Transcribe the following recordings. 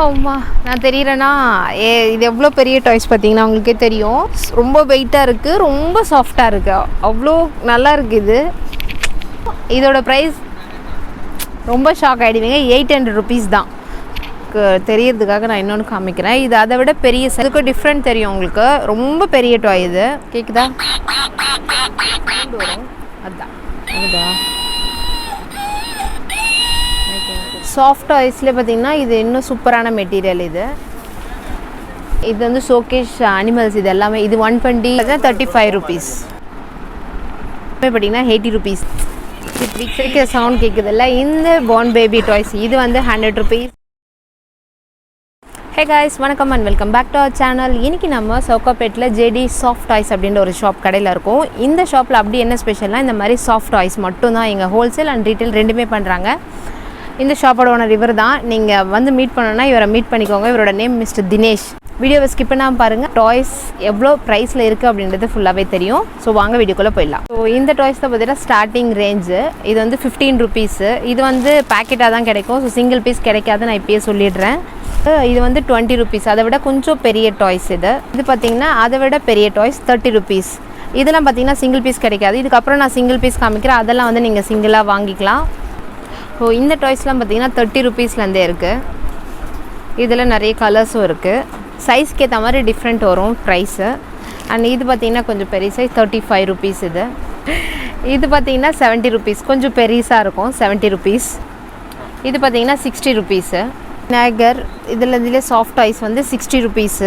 ஆமா நான் தெரியறேனா இது எவ்வளோ பெரிய டாய்ஸ் பார்த்தீங்கன்னா உங்களுக்கே தெரியும். ரொம்ப வெயிட்டாக இருக்குது, ரொம்ப சாஃப்டாக இருக்குது, அவ்வளோ நல்லா இருக்குது. இதோட ப்ரைஸ் ரொம்ப ஷாக் ஆகிடுவீங்க. 800 rupees தான். தெரியறதுக்காக நான் இன்னொன்று காமிக்கிறேன். இது அதை விட பெரிய இதுக்கு டிஃப்ரெண்ட் தெரியும் உங்களுக்கு. ரொம்ப பெரிய டாய் இது. கேட்குதா? வரும் அதுதான் அதுதா சாஃப்ட் டாய்ஸ்லேயே பார்த்தீங்கன்னா இது இன்னும் சூப்பரான மெட்டீரியல். இது வந்து ஷோகேஸ் அனிமல்ஸ். இது எல்லாமே இது 120 35 rupees. பார்த்தீங்கன்னா 80 rupees. இருக்கிற சவுண்ட் கேட்குதில்ல, இந்த பார்ன் பேபி டாய்ஸ் இது வந்து 100 rupees. ஹே காய்ஸ், வணக்கம் and welcome back to our channel. இன்றைக்கி நம்ம சவுகார்பேட்டில் ஜேடி சாஃப்ட் டாய்ஸ் அப்படின்ற ஒரு ஷாப் கடையில் இருக்கும். இந்த ஷாப்பில் அப்படி என்ன ஸ்பெஷல்னால் இந்த மாதிரி சாஃப்ட் டாய்ஸ் மட்டும்தான். எங்கள் ஹோல்சேல் அண்ட் ரீட்டைல் ரெண்டுமே பண்ணுறாங்க. இந்த ஷாப்போட ஓனர் இவர் தான். நீங்கள் வந்து மீட் பண்ணணுன்னா இவரை மீட் பண்ணிக்கோங்க. இவரோட நேம் மிஸ்டர் தினேஷ். வீடியோவை ஸ்கிப் பண்ணாமல் பாருங்கள். டாய்ஸ் எவ்வளோ ப்ரைஸில் இருக்குது அப்படின்றது ஃபுல்லாகவே தெரியும். ஸோ வாங்க வீடியோக்குள்ளே போயிடலாம். ஸோ இந்த டாய்ஸ் தான் பார்த்தீங்கன்னா ஸ்டார்டிங் ரேஞ்சு. இது வந்து 15 rupees. இது வந்து பேக்கெட்டாக தான் கிடைக்கும். ஸோ சிங்கிள் பீஸ் கிடைக்காது, நான் இப்போயே சொல்லிடுறேன். இது வந்து 20 rupees. அதை விட கொஞ்சம் பெரிய டாய்ஸ். இது பார்த்திங்கன்னா அதை விட பெரிய டாய்ஸ் 30 rupees. இதெல்லாம் பார்த்திங்கன்னா சிங்கிள் பீஸ் கிடைக்காது. இதுக்கப்புறம் நான் சிங்கிள் பீஸ் காமிக்கிறேன், அதெல்லாம் வந்து நீங்கள் சிங்கிளாக வாங்கிக்கலாம். ஸோ இந்த டாய்ஸ்லாம் பார்த்திங்கன்னா 30 rupeesலேருந்தே இருக்குது. இதில் நிறைய கலர்ஸும் இருக்குது. சைஸ்க்கு ஏற்ற மாதிரி டிஃப்ரெண்ட் வரும் ப்ரைஸு. அண்ட் இது பார்த்திங்கன்னா கொஞ்சம் பெரிய சைஸ் 35 rupees. இது பார்த்திங்கன்னா 70 rupees. கொஞ்சம் பெருசாக இருக்கும், 70 rupees. இது பார்த்திங்கன்னா 60 rupees. நேகர் இதில் சாஃப்ட் டாய்ஸ் வந்து 60 rupees.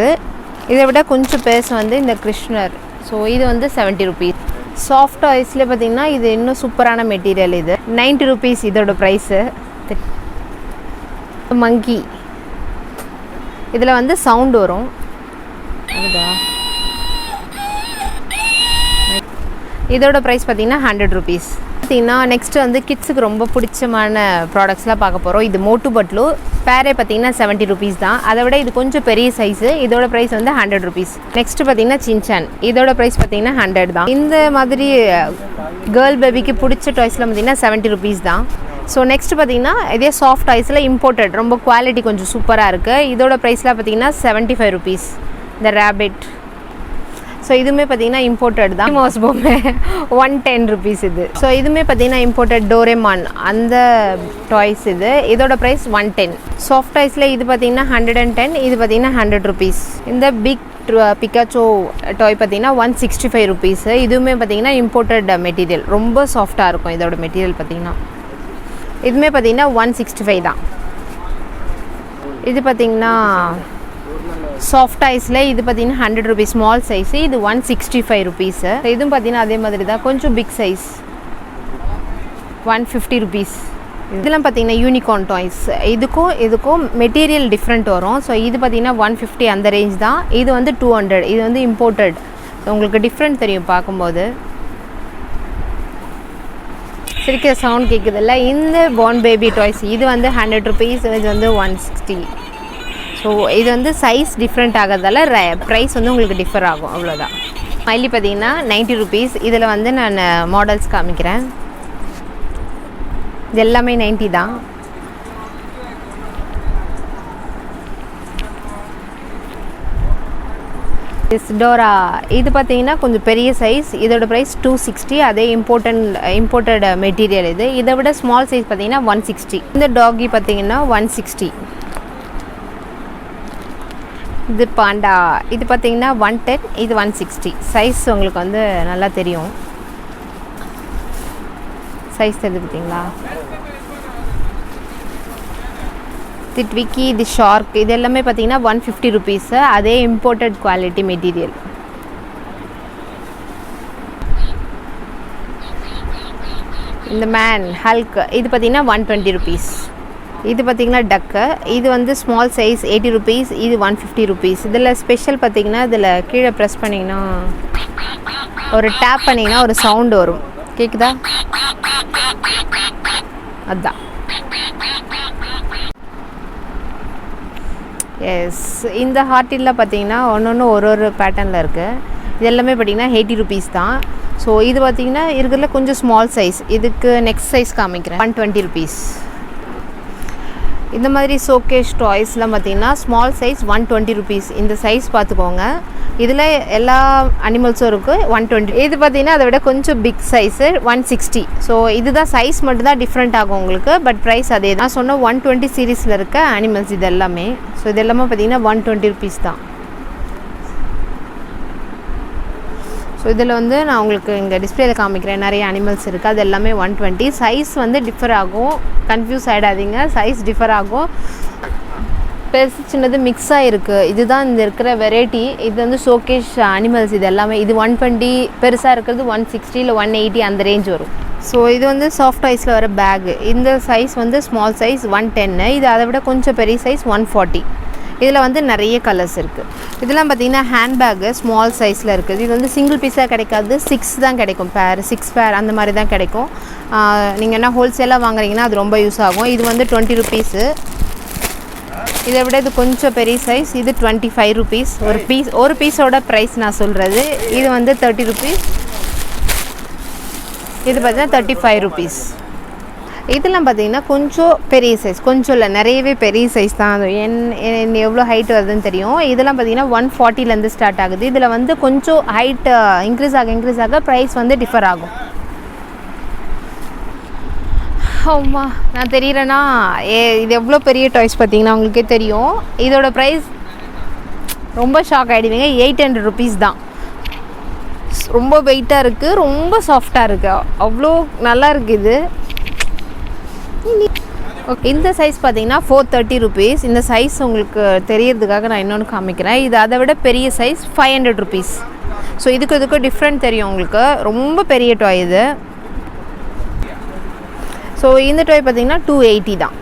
இதை விட கொஞ்சம் பெருசு வந்து இந்த கிருஷ்ணர். ஸோ இது வந்து 70 rupees. சாஃப்ட் டாய்ஸ்லேயே பார்த்திங்கன்னா இது இன்னும் சூப்பரான மெட்டீரியல். இது 90 rupees இதோட ப்ரைஸு. மங்கி இதில் வந்து சவுண்ட் வரும். அதுதா இதோட ப்ரைஸ் பார்த்திங்கன்னா 100 rupees. பார்த்திங்கன்னா நெக்ஸ்ட்டு வந்து கிட்ஸுக்கு ரொம்ப பிடிச்சமான ப்ராடக்ட்ஸ்லாம் பார்க்க போகிறோம். இது மோட்டு பட்லு பேரே பார்த்திங்கன்னா 70 rupees தான். அதை விட இது கொஞ்சம் பெரிய சைஸு. இதோட ப்ரைஸ் வந்து 100 rupees. நெக்ஸ்ட்டு பார்த்திங்கன்னா சின்சான். இதோட ப்ரைஸ் பார்த்திங்கன்னா 100 தான். இந்த மாதிரி கேர்ள் பேபிக்கு பிடிச்ச டாய்ஸ்லாம் பார்த்திங்கன்னா 70 rupees தான். ஸோ நெக்ஸ்ட் பார்த்திங்கன்னா இதே சாஃப்ட் டாய்ஸில் இம்போர்ட்டட், ரொம்ப குவாலிட்டி கொஞ்சம் சூப்பராக இருக்குது. இதோட ப்ரைஸ்லாம் பார்த்திங்கன்னா 75 rupees. இந்த ரேபிட். ஸோ இதுவுமே பார்த்திங்கன்னா இம்போர்ட்டட் தான். மோஸ் பொம்மை 110 rupees இது. ஸோ இதுவுமே பார்த்திங்கன்னா இம்போர்ட்டட் டோரேமான் அந்த டாய்ஸ். இதோட ப்ரைஸ் 110. சாஃப்ட் டாய்ஸில் இது பார்த்திங்கன்னா 110. இது பார்த்திங்கன்னா 100 rupees. இந்த பிக் பிக்காச்சோ டாய் பார்த்திங்கன்னா 165 rupees. இதுவுமே பார்த்திங்கன்னா இம்போர்ட்டட் மெட்டீரியல், ரொம்ப சாஃப்டாக இருக்கும் இதோட மெட்டீரியல் பார்த்திங்கன்னா. இதுவுமே பார்த்திங்கன்னா 165 தான். இது பார்த்திங்கன்னா சாஃப்ட் டாய்ஸில் இது பார்த்திங்கன்னா 100 rupees ஸ்மால் சைஸு. இது 165 rupees. இதுவும் பார்த்திங்கன்னா அதே மாதிரி தான், கொஞ்சம் பிக் சைஸ் 150 rupees. இதெல்லாம் பார்த்திங்கன்னா யூனிகார்ன் டாய்ஸ். இதுக்கும் மெட்டீரியல் டிஃப்ரெண்ட் வரும். ஸோ இது பார்த்திங்கன்னா 150 அந்த ரேஞ்ச் தான். இது வந்து 200. இது வந்து இம்போர்ட்டட். உங்களுக்கு டிஃப்ரெண்ட் தெரியும் பார்க்கும்போது. சிரிக்கிற சவுண்ட் கேட்குதில்ல, இந்த பார்ன் பேபி டாய்ஸ் இது வந்து 100 rupees. இது வந்து 160. ஸோ இது வந்து சைஸ் டிஃப்ரெண்ட் ஆகிறதால ப்ரைஸ் வந்து உங்களுக்கு டிஃபர் ஆகும், அவ்வளோதான். ஸ்மைலி பார்த்திங்கன்னா 90 rupees. இதில் வந்து நான் மாடல்ஸ் காமிக்கிறேன். இது எல்லாமே 90 தான். டோரா இது பார்த்திங்கன்னா கொஞ்சம் பெரிய சைஸ். இதோட ப்ரைஸ் 260. அதே இம்போர்ட்டட் மெட்டீரியல். இதை விட ஸ்மால் சைஸ் பார்த்திங்கன்னா 160. இந்த டாகி பார்த்திங்கன்னா 160. இது பாண்டா இது பார்த்திங்கன்னா 110. இது 160. சைஸ் உங்களுக்கு வந்து நல்லா தெரியும். சைஸ் தெரியுது பார்த்திங்களா. இது ட்விக்கி, இது ஷார்க், இது எல்லாமே பார்த்திங்கன்னா 150 rupees. அதே இம்போர்ட்டட் குவாலிட்டி மெட்டீரியல். இந்த மேன் ஹல்க் இது பார்த்திங்கன்னா 120 rupees. இது பார்த்திங்கன்னா டக்கு. இது வந்து ஸ்மால் சைஸ் 80 rupees. இது 150 rupees. இதில் ஸ்பெஷல் பார்த்திங்கன்னா இதில் கீழே ப்ரெஸ் பண்ணிங்கன்னா ஒரு டேப் பண்ணிங்கன்னா ஒரு சவுண்டு வரும், கேட்குதா? அதுதான். எஸ், இந்த ஹார்ட்டில் பார்த்திங்கன்னா ஒன்று ஒரு பேட்டர்னில் இருக்குது. இது எல்லாமே பார்த்திங்கன்னா 80 rupees தான். ஸோ இது பார்த்திங்கன்னா இருக்கிறதுல கொஞ்சம் ஸ்மால் சைஸ். இதுக்கு நெக்ஸ்ட் சைஸ் காமிக்கிறேன். 120 rupees. இந்த மாதிரி ஷோகேஸ் டாய்ஸ்லாம் பார்த்தீங்கன்னா ஸ்மால் சைஸ் 120 rupees. இந்த சைஸ் பார்த்துக்கோங்க. இதில் எல்லா அனிமல்ஸும் இருக்குது 120. இது பார்த்தீங்கன்னா அதை விட கொஞ்சம் பிக் சைஸு 160. ஸோ இதுதான் சைஸ் மட்டும்தான் டிஃப்ரெண்ட் ஆகும் உங்களுக்கு. பட் ப்ரைஸ் அதே தான். சொன்ன 120 சீரீஸில் இருக்க அனிமல்ஸ் இது எல்லாமே. ஸோ இது எல்லாமே பார்த்தீங்கன்னா 120 rupees தான். ஸோ இதில் வந்து நான் உங்களுக்கு இங்கே டிஸ்பிளேயில் காமிக்கிறேன். நிறைய அனிமல்ஸ் இருக்குது. அது எல்லாமே 120. சைஸ் வந்து டிஃபர் ஆகும். கன்ஃபியூஸ் ஆகிடாதீங்க. சைஸ் டிஃபர் ஆகும். பெருசு சின்னது மிக்ஸாக இருக்குது. இதுதான் இந்த இருக்கிற வெரைட்டி. இது வந்து ஷோகேஸ் அனிமல்ஸ் இது எல்லாமே. இது 120, பெருசாக இருக்கிறது 160 இல்லை 180 அந்த ரேஞ்ச் வரும். ஸோ இது வந்து சாஃப்ட் ஐஸில் வர பேகு. இந்த சைஸ் வந்து ஸ்மால் சைஸ் 110. இது அதை விட கொஞ்சம் பெரிய சைஸ் 140. இதில் வந்து நிறைய கலர்ஸ் இருக்குது. இதெல்லாம் பார்த்திங்கன்னா ஹேண்ட்பேக்கு ஸ்மால் சைஸில் இருக்குது. இது வந்து சிங்கிள் பீஸாக கிடைக்காது. 6 தான் கிடைக்கும். 6 பேர் அந்த மாதிரி தான் கிடைக்கும். நீங்கள் என்ன ஹோல்சேலாக வாங்குறீங்கன்னா அது ரொம்ப யூஸ் ஆகும். இது வந்து 20 rupees. இதை விட இது கொஞ்சம் பெரிய சைஸ். இது 25 rupees. ஒரு பீஸோட ப்ரைஸ் நான் சொல்கிறது. இது வந்து 30 rupees. இது பார்த்தீங்கன்னா 35 rupees. இதெல்லாம் பார்த்தீங்கன்னா கொஞ்சம் பெரிய சைஸ். கொஞ்சம் இல்லை, நிறையவே பெரிய சைஸ் தான். அது எவ்வளோ ஹைட் வருதுன்னு தெரியும். இதெல்லாம் பார்த்தீங்கன்னா 140லேருந்து ஸ்டார்ட் ஆகுது. இதில் வந்து கொஞ்சம் ஹைட் இன்க்ரீஸ் ஆக ப்ரைஸ் வந்து டிஃபர் ஆகும். ஆமா, நான் தெரியறேன்னா இது எவ்வளோ பெரிய டாய்ஸ் பார்த்தீங்கன்னா உங்களுக்கே தெரியும். இதோட ப்ரைஸ் ரொம்ப ஷாக் ஆகிடுவீங்க. 800 rupees தான். ரொம்ப வெயிட்டாக இருக்குது, ரொம்ப சாஃப்டாக இருக்குது, அவ்வளோ நல்லா இருக்குது இது. ஓகே, இந்த சைஸ் பார்த்தீங்கன்னா 430 rupees. இந்த சைஸ் உங்களுக்கு தெரியறதுக்காக நான் இன்னொன்று காமிக்கிறேன். இது அதை விட பெரிய சைஸ் 500 rupees. ஸோ இதுக்கு டிஃப்ரெண்ட் தெரியும் உங்களுக்கு. ரொம்ப பெரிய டாய் இது. ஸோ இந்த டாய் பார்த்தீங்கன்னா 280 தான்.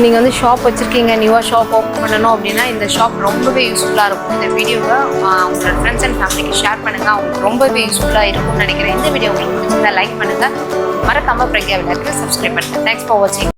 நீங்கள் வந்து ஷாப் வச்சுருக்கீங்க, நியூவாக ஷாப் ஓப்பன் பண்ணணும் அப்படின்னா இந்த ஷாப் ரொம்பவே யூஸ்ஃபுல்லாக இருக்கும். இந்த வீடியோவை உங்களோட ஃப்ரெண்ட்ஸ் அண்ட் ஃபேமிலிக்கு ஷேர் பண்ணுங்கள். அவங்களுக்கு ரொம்பவே யூஸ்ஃபுல்லாக இருக்கும்னு நினைக்கிறேன். இந்த வீடியோ உங்களுக்கு பிடிச்சிருந்தா லைக் பண்ணுங்கள். மறக்காமல் பிரக்யா வில்லாக்கு சப்ஸ்கிரைப் பண்ணுங்கள். தேங்க்ஸ் ஃபார் வாட்சிங்.